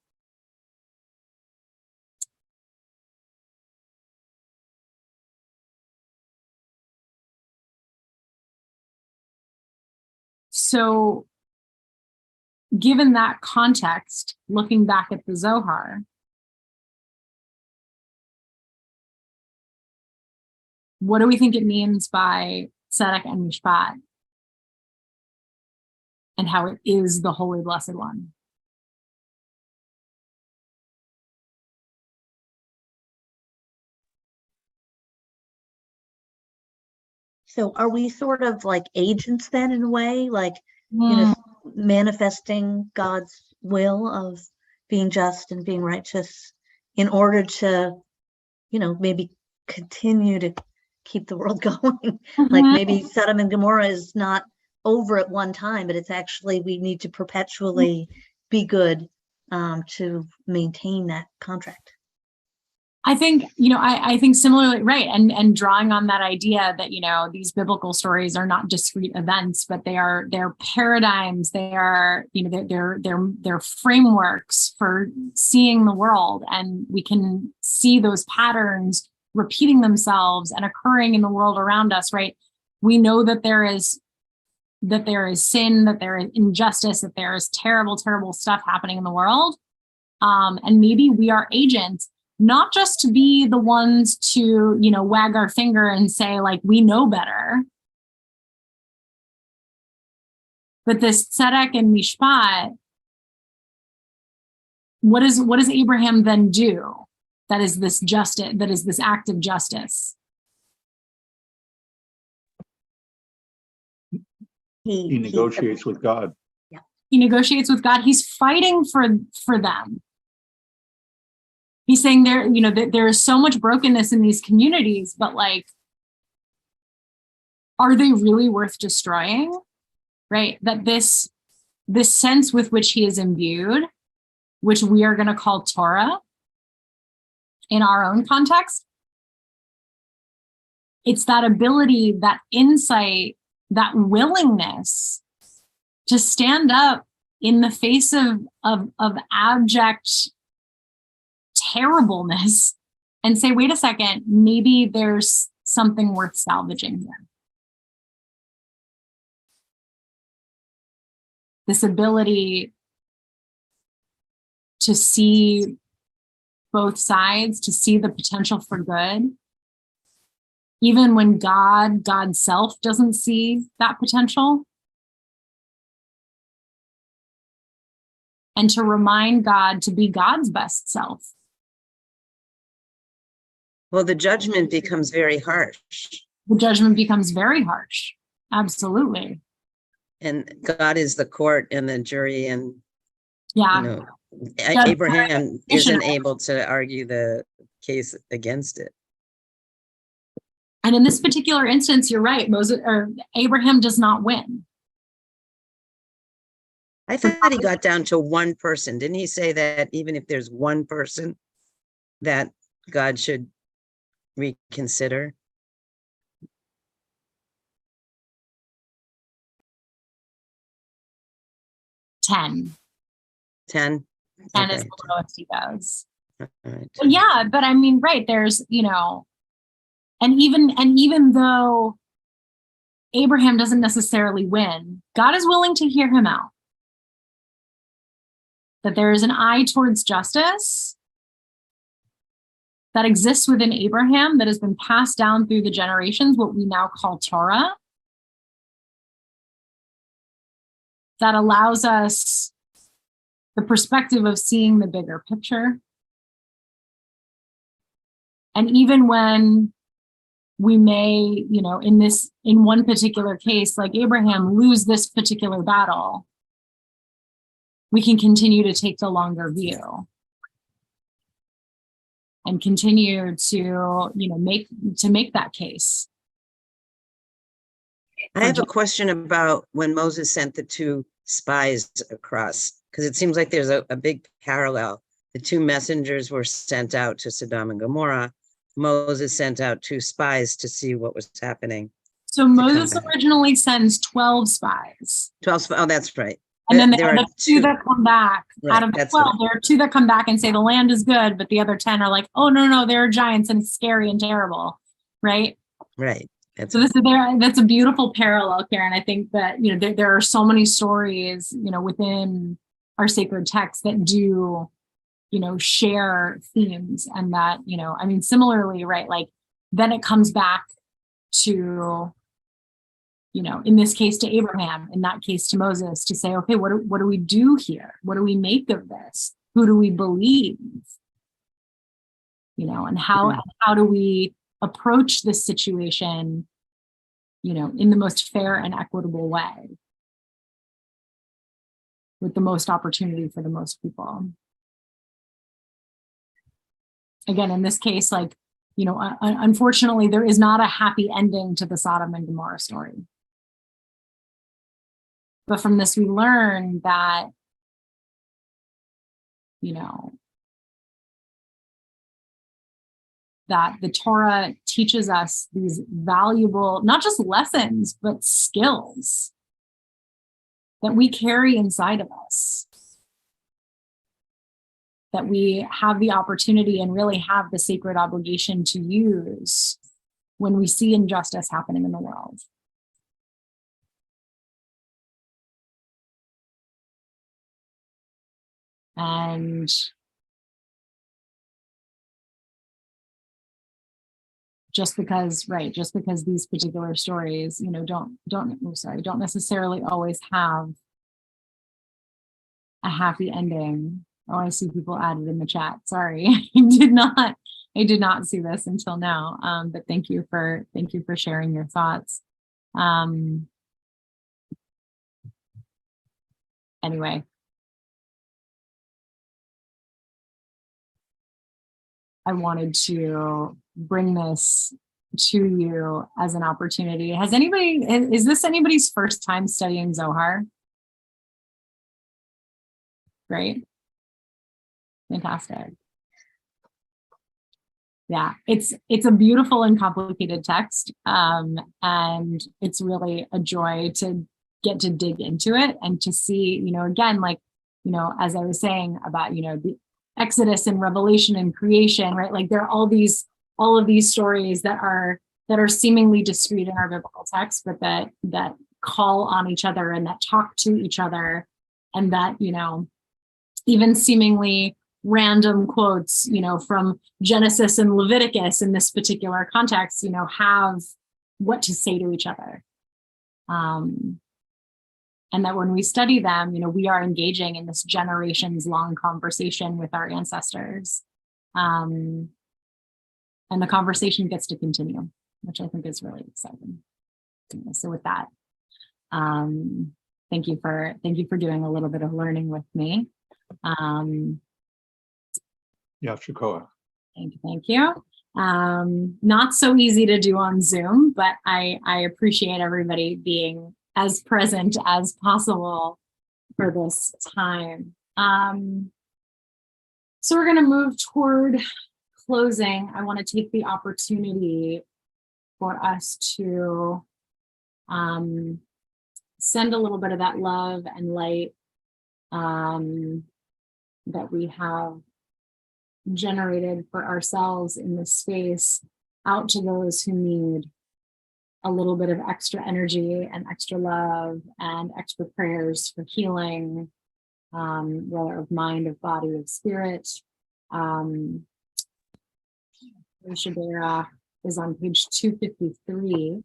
So given that context, looking back at the Zohar, what do we think it means by tzedek and mishpat, and how it is the Holy Blessed One? So are we sort of like agents then in a way, like, Mm. manifesting God's will of being just and being righteous in order to, maybe continue to keep the world going? Like Mhm. maybe Sodom and Gomorrah is not over at one time, but it's actually, we need to perpetually be good to maintain that contract. I think, I think similarly, right. And drawing on that idea that, these biblical stories are not discrete events, but they're paradigms. They are, they're frameworks for seeing the world. And we can see those patterns repeating themselves and occurring in the world around us, right? We know that there is sin, that there is injustice, that there is terrible, terrible stuff happening in the world. And maybe we are agents, not just to be the ones to, wag our finger and say, like, we know better. But this tzedek and mishpat, what does Abraham then do? That is this justice, that is this act of justice. He negotiates with God. He negotiates with God. He's fighting for them. He's saying there is so much brokenness in these communities, but like, are they really worth destroying? Right? That this sense with which he is imbued, which we are going to call Torah in our own context, it's that ability, that insight, that willingness to stand up in the face of abject terribleness and say, wait a second, maybe there's something worth salvaging here. This ability to see both sides, to see the potential for good, even when God's self doesn't see that potential. And to remind God to be God's best self. Well, the judgment becomes very harsh. The judgment becomes very harsh. Absolutely. And God is the court and the jury, and Yeah. Abraham isn't able to argue the case against it. And in this particular instance, you're right, Abraham does not win. I thought he got down to one person. Didn't he say that even if there's one person that God should reconsider? Ten 10? 10 Okay. is the lowest he goes. All right. But yeah, but I mean, right, there's, and even though Abraham doesn't necessarily win, God is willing to hear him out. That there is an eye towards justice that exists within Abraham that has been passed down through the generations, what we now call Torah, that allows us the perspective of seeing the bigger picture. And even when we may, in one particular case, like Abraham, lose this particular battle, we can continue to take the longer view and continue to, make that case. I have a question about when Moses sent the 2 spies across, because it seems like there's a big parallel. The 2 messengers were sent out to Sodom and Gomorrah. Moses sent out 2 spies to see what was happening. So Moses originally sends 12 spies. 12, oh, that's right. And then there there are are 2 that come back. Right, out of the that's 12, right. there are 2 that come back and say the land is good, but the other 10 are like, oh, no, there are giants and it's scary and terrible, right? Right. So that's a beautiful parallel, Karen. I think that, there are so many stories, within our sacred texts that do, share themes, and that, similarly, right, like then it comes back to, in this case to Abraham, in that case to Moses, to say, okay, what do we do here? What do we make of this? Who do we believe? And how do we approach this situation in the most fair and equitable way, with the most opportunity for the most people. Again, in this case, unfortunately, there is not a happy ending to the Sodom and Gomorrah story. But from this, we learn that, that the Torah teaches us these valuable, not just lessons, but skills that we carry inside of us, that we have the opportunity and really have the sacred obligation to use when we see injustice happening in the world. And just because these particular stories, don't necessarily always have a happy ending. Oh, I see people added in the chat. Sorry, I did not see this until now. But thank you for sharing your thoughts. Anyway. I wanted to bring this to you as an opportunity. Is this anybody's first time studying Zohar? Great. Fantastic. Yeah, it's a beautiful and complicated text. And it's really a joy to get to dig into it and to see, again, as I was saying about, the Exodus and Revelation and creation, right? Like there are all of these stories that are seemingly discrete in our biblical text, but that call on each other and that talk to each other, and that, even seemingly random quotes, from Genesis and Leviticus in this particular context, have what to say to each other. And that when we study them, we are engaging in this generations long conversation with our ancestors. And the conversation gets to continue, which I think is really exciting. So with that, thank you for doing a little bit of learning with me. Yashakoa. Thank you. Not so easy to do on Zoom, but I appreciate everybody being as present as possible for this time. So we're going to move toward closing. I want to take the opportunity for us to send a little bit of that love and light that we have generated for ourselves in this space out to those who need a little bit of extra energy and extra love and extra prayers for healing, whether of mind, of body, of spirit. Shabbat is on page 253.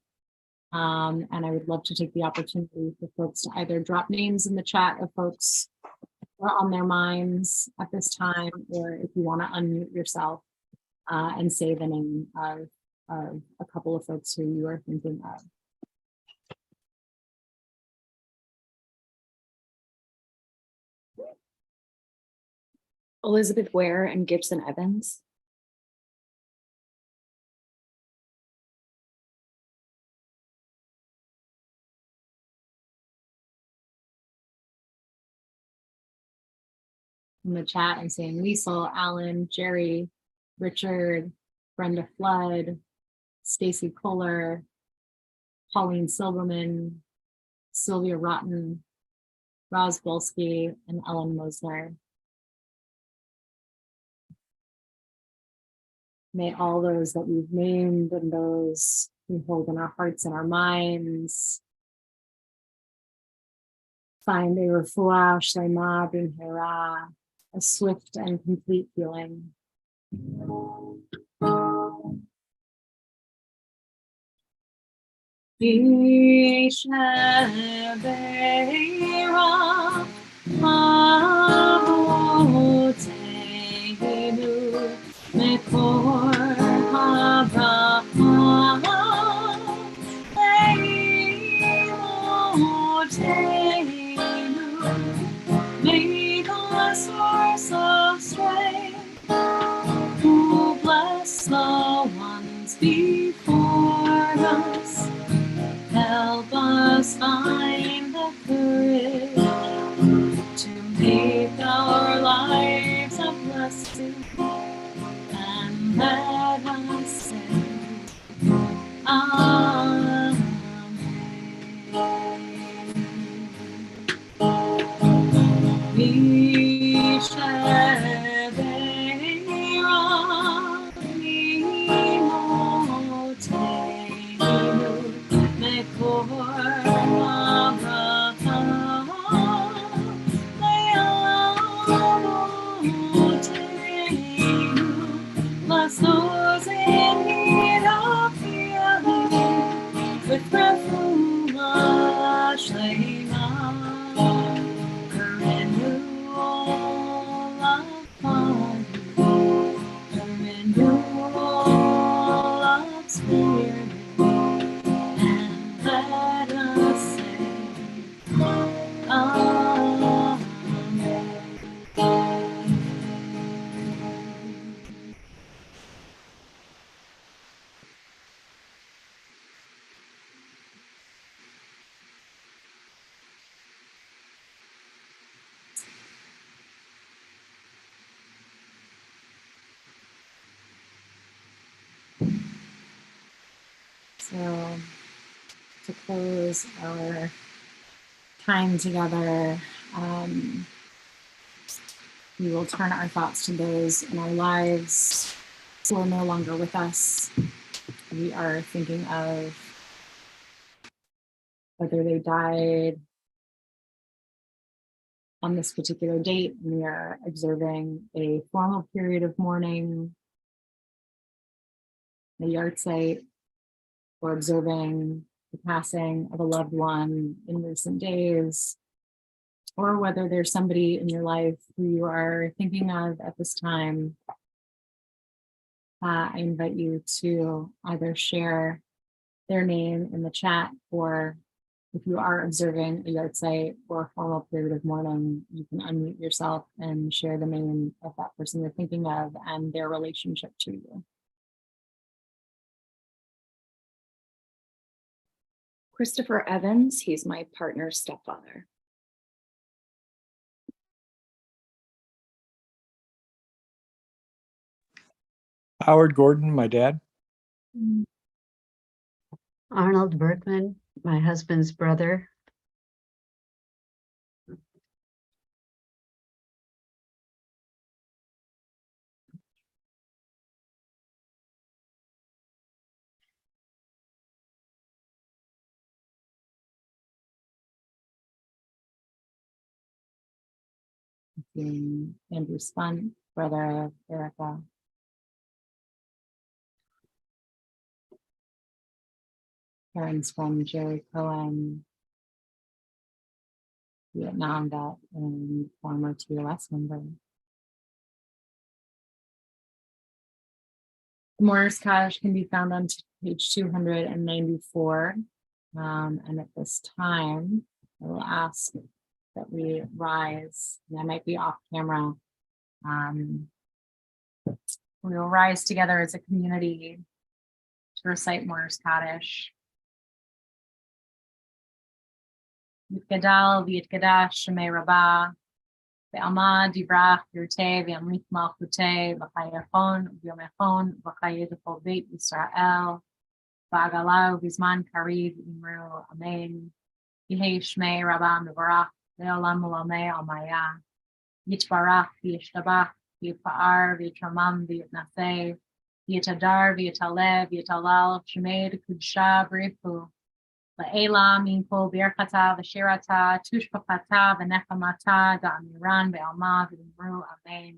And I would love to take the opportunity for folks to either drop names in the chat of folks who are on their minds at this time, or if you want to unmute yourself and say the name of a couple of folks who you are thinking of. Elizabeth Ware and Gibson Evans. In the chat, I'm saying Liesel, Alan, Jerry, Richard, Brenda Flood, Stacy Kohler, Pauline Silverman, Sylvia Rotten, Roz Bolsky, and Ellen Mosler. May all those that we've named and those we hold in our hearts and our minds find a refuah shlema b'mhera, a swift and complete healing. Mekor habracha find the courage to make our lives a blessing, and let us say, Amen. Bless those in need of healing with refuah shlema, the renewal of body, the renewal of spirit, and let us say, Amen. So, to close our time together, we will turn our thoughts to those in our lives who are no longer with us. We are thinking of whether they died on this particular date. We are observing a formal period of mourning, a yard site, or observing the passing of a loved one in recent days, or whether there's somebody in your life who you are thinking of at this time. I invite you to either share their name in the chat, or if you are observing a yard site or a formal period of mourning, you can unmute yourself and share the name of that person you're thinking of and their relationship to you. Christopher Evans, he's my partner's stepfather. Howard Gordon, my dad. Arnold Berkman, my husband's brother. Andrew Spun, brother of Erica. Parents from Jerry Cohen, Vietnam vet, and former TOS member. Morris Cottage can be found on page 294. And at this time, I will ask that we rise, and I might be off camera. We will rise together as a community to recite Morris Kaddish. Yitgadal v'yitgadash shemei Rabbah, ve'amad yivrach yirteh ve'amlik malchuteh v'chayachon v'yomechon v'chayed kol beit Yisrael v'agalau v'zman kariv imru amen. Yehei shmei Rabbah mevarach ve'olam ulamei almaya. Yitbarach v'yishtabach v'yitpa'ar v'yitramam v'yitnaseh v'yitadar v'yitaleh v'yitalal shemei kudsha b'rifu. La'ela min kol birchata v'shirata tushpachata v'nechamata da'amiran ve'alma v'imru amen.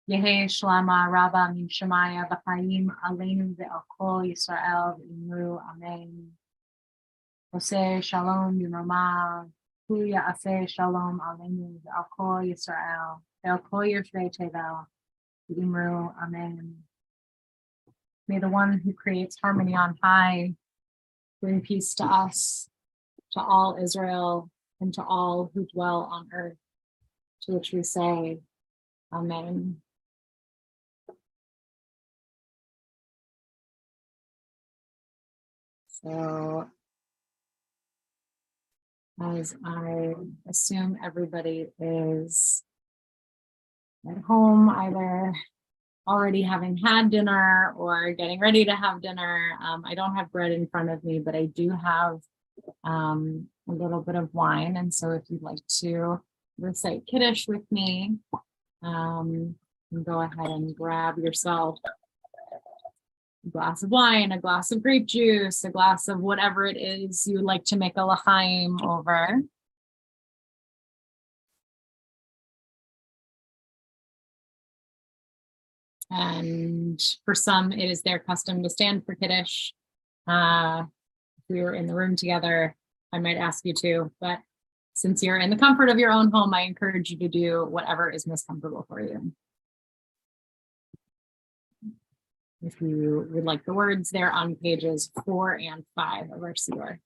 Yehi shlama rabba min shemaya v'chayim aleinu ve'al kol Yisrael v'imru amen. Oseh shalom yimrama hu ya'aseh shalom aleinu ve'al kol Yisrael ve'al kol yoshrei tevel v'imru amen. May the one who creates harmony on high bring peace to us, to all Israel, and to all who dwell on earth, to which we say, Amen. So as I assume everybody is at home, either already having had dinner or getting ready to have dinner. I don't have bread in front of me, but I do have a little bit of wine. And so if you'd like to recite Kiddush with me, you can go ahead and grab yourself a glass of wine, a glass of grape juice, a glass of whatever it is you would like to make a l'chaim over. And for some, it is their custom to stand for Kiddush. If we were in the room together, I might ask you to, but since you're in the comfort of your own home, I encourage you to do whatever is most comfortable for you. If you would like the words, they're on pages 4 and 5 of our Siddur.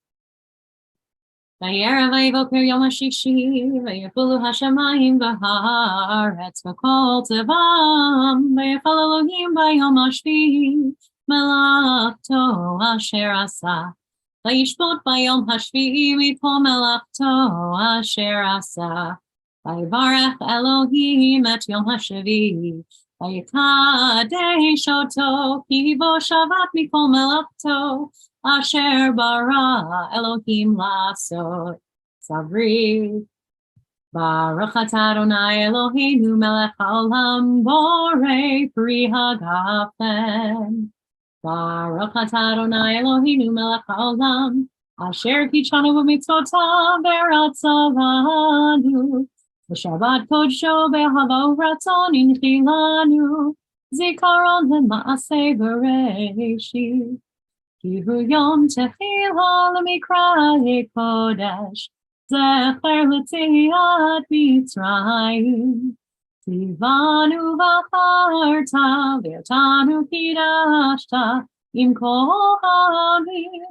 ויערב ויבוקר יום השישי, ויפולו השמיים והארץ וכל טבעם, ויפעל אלוהים ביום השביעי, מלאכתו אשר עשה. וישפוט ביום השביעי מכל מלאכתו אשר עשה. ויברך אלוהים את יום השביעי, ויקדש אותו, כי בו שבת מכל מלאכתו, אשר ברא אלוהים לעשות. סברי, ברוך אתה אדוני אלוהינו מלך העולם, בורא פרי הגפן. ברוך אתה אדוני אלוהינו מלך העולם, אשר קידשנו במצוותיו ורצה לנו. בשבת קודשו באהבה ורצון הנחילנו, זיכרון למעשה בראשית. כי הוא יום תחילה למקראי קודש, זכר ליציאת מצרים. ציוונו בחרת, ואותנו קידשת, עם כהנים.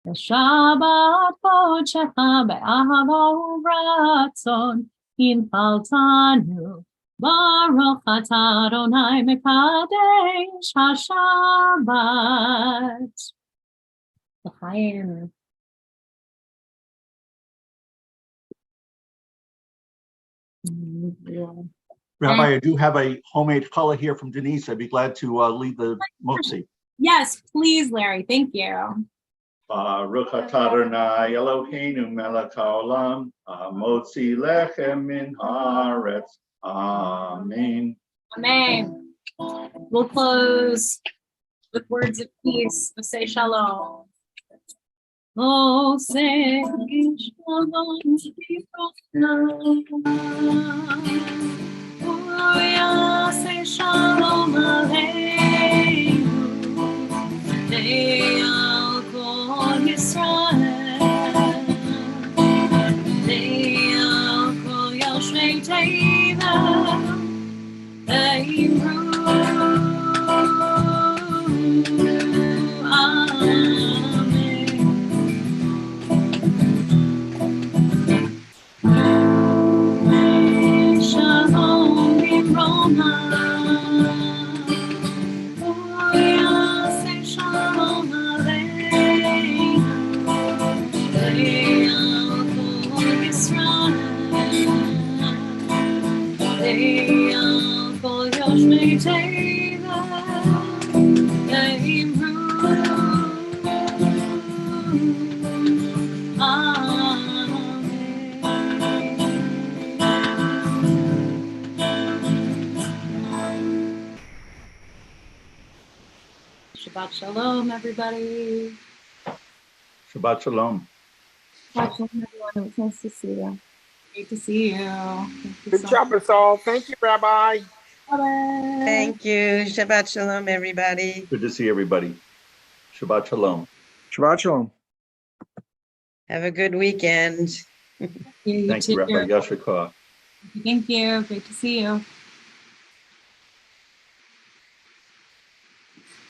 בשבת קודשך באהבה וברצון, הנחלתנו. ברוך אתה אדוני מקדש השבת. לחיים. Rabbi, I do have a homemade challah here from Denise. I'd be glad to lead the motzi. Yes, please, Larry. Thank you. Baruch atah Adonai Eloheinu melech haolam, hamotzi lechem min haaretz. Amen. Amen. We'll close with words of peace. We'll say shalom. Oh, say shalom. Oh, yeah, say shalom aleinu. De'al kol Yisrael. De'al kol Yoshvei Teva. Shabbat shalom, everybody. Shabbat shalom. Shabbat shalom, everyone. It was nice to see you. Great to see you. Thank you Good so job, much. us all. Thank you, Rabbi. Bye-bye. Thank you. Shabbat shalom, everybody. Good to see everybody. Shabbat shalom. Shabbat shalom. Have a good weekend. You Thank too. you, Rabbi Yashar Koach. Thank you. Great to see you.